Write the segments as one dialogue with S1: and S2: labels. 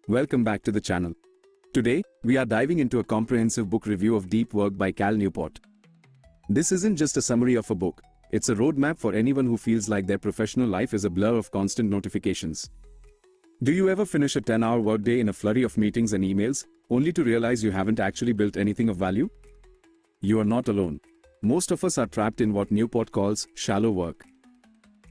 S1: Welcome back to the channel. Today, we are diving into a comprehensive book review of DeepWork by Cal Newport. This isn't just a summary of a book, it's a roadmap for anyone who feels like their professional life is a blur of constant notifications. Do you ever finish a 10-hour workday in a flurry of meetings and emails, only to realize you haven't actually built anything of value? You are not alone. Most of us are trapped in what Newport calls shallow work.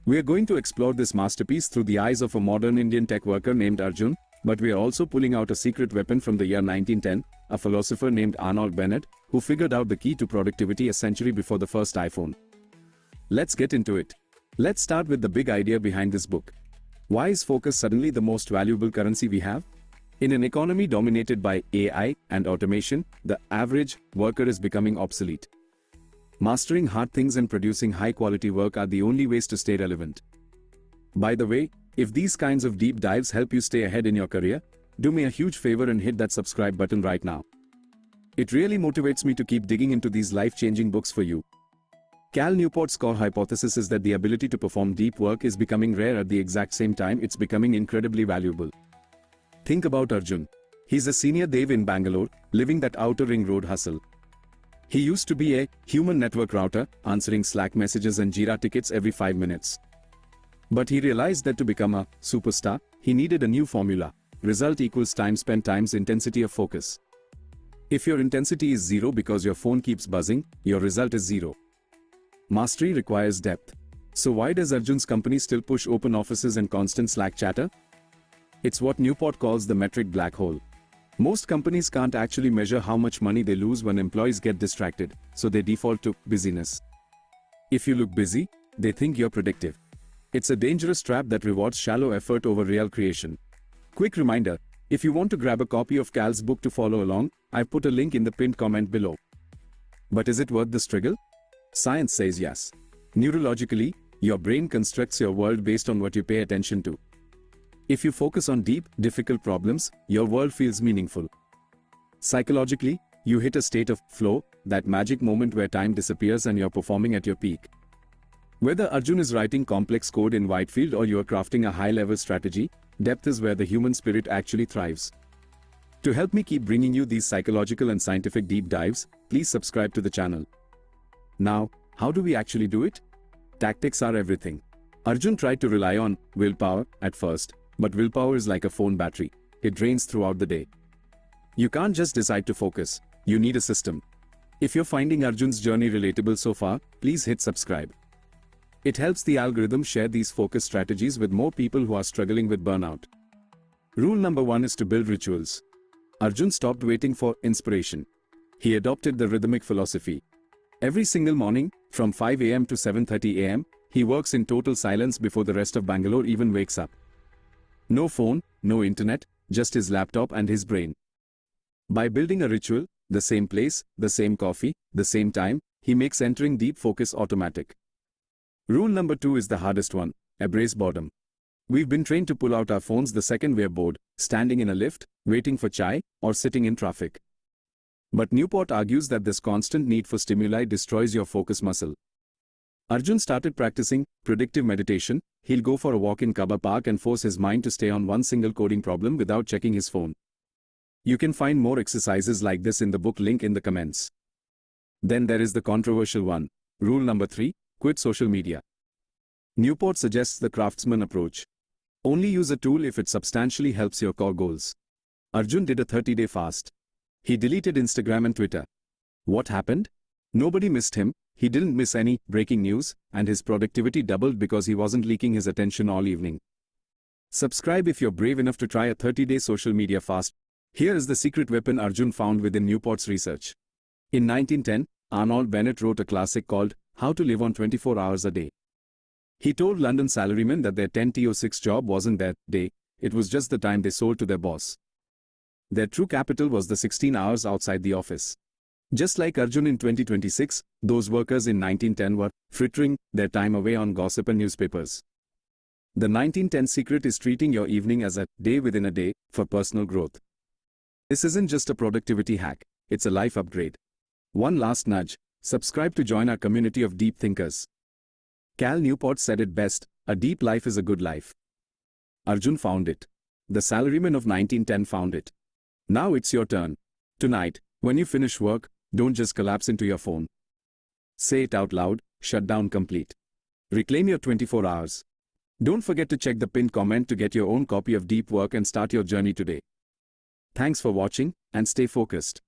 S1: We are going to explore this masterpiece through the eyes of a modern Indian tech worker named Arjun, but we are also pulling out a secret weapon from the year 1910, a philosopher named Arnold Bennett, who figured out the key to productivity a century before the first iPhone. Let's get into it. Let's start with the big idea behind this book. Why is focus suddenly the most valuable currency we have? In an economy dominated by AI and automation, the average worker is becoming obsolete. Mastering hard things and producing high-quality work are the only ways to stay relevant. By the way, if these kinds of deep dives help you stay ahead in your career, do me a huge favor and hit that subscribe button right now. It really motivates me to keep digging into these life-changing books for you. Cal Newport's core hypothesis is that the ability to perform deep work is becoming rare at the exact same time it's becoming incredibly valuable. Think about Arjun. He's a senior dev in Bangalore, living that outer ring road hustle. He used to be a human network router, answering Slack messages and Jira tickets every 5 minutes. But he realized that to become a superstar, he needed a new formula. Result equals time spent times intensity of focus. If your intensity is 0 because your phone keeps buzzing, your result is 0. Mastery requires depth. So why does Arjun's company still push open offices and constant Slack chatter? It's what Newport calls the metric black hole. Most companies can't actually measure how much money they lose when employees get distracted, so they default to busyness. If you look busy, they think you're predictive. It's a dangerous trap that rewards shallow effort over real creation. Quick reminder, if you want to grab a copy of Cal's book to follow along, I've put a link in the pinned comment below. But is it worth the struggle? Science says yes. Neurologically, your brain constructs your world based on what you pay attention to. If you focus on deep, difficult problems, your world feels meaningful. Psychologically, you hit a state of flow, that magic moment where time disappears and you're performing at your peak. Whether Arjun is writing complex code in Whitefield or you're crafting a high-level strategy, depth is where the human spirit actually thrives. To help me keep bringing you these psychological and scientific deep dives, please subscribe to the channel. Now, how do we actually do it? Tactics are everything. Arjun tried to rely on willpower at first. But willpower is like a phone battery. It drains throughout the day. You can't just decide to focus. You need a system. If you're finding Arjun's journey relatable so far, please hit subscribe. It helps the algorithm share these focus strategies with more people who are struggling with burnout. Rule number 1 is to build rituals. Arjun stopped waiting for inspiration. He adopted the rhythmic philosophy. Every single morning, from 5 a.m. to 7:30 a.m., he works in total silence before the rest of Bangalore even wakes up. No phone, no internet, just his laptop and his brain. By building a ritual, the same place, the same coffee, the same time, he makes entering deep focus automatic. Rule number 2 is the hardest one: embrace boredom. We've been trained to pull out our phones the second we're bored, standing in a lift, waiting for chai, or sitting in traffic. But Newport argues that this constant need for stimuli destroys your focus muscle. Arjun started practicing predictive meditation. He'll go for a walk in Kabba Park and force his mind to stay on one single coding problem without checking his phone. You can find more exercises like this in the book link in the comments. Then there is the controversial one. Rule number 3, quit social media. Newport suggests the craftsman approach. Only use a tool if it substantially helps your core goals. Arjun did a 30-day fast. He deleted Instagram and Twitter. What happened? Nobody missed him. He didn't miss any breaking news, and his productivity doubled because he wasn't leaking his attention all evening. Subscribe if you're brave enough to try a 30-day social media fast. Here is the secret weapon Arjun found within Newport's research. In 1910, Arnold Bennett wrote a classic called How to Live on 24 Hours a Day. He told London salarymen that their 10-to-6 job wasn't their day, it was just the time they sold to their boss. Their true capital was the 16 hours outside the office. Just like Arjun in 2026, those workers in 1910 were frittering their time away on gossip and newspapers. The 1910 secret is treating your evening as a day within a day for personal growth. This isn't just a productivity hack, it's a life upgrade. One last nudge: subscribe to join our community of deep thinkers. Cal Newport said it best: a deep life is a good life. Arjun found it. the salaryman of 1910 found it. Now it's your turn. Tonight, when you finish work, don't just collapse into your phone. Say it out loud, shut down complete. Reclaim your 24 hours. Don't forget to check the pinned comment to get your own copy of Deep Work and start your journey today. Thanks for watching, and stay focused.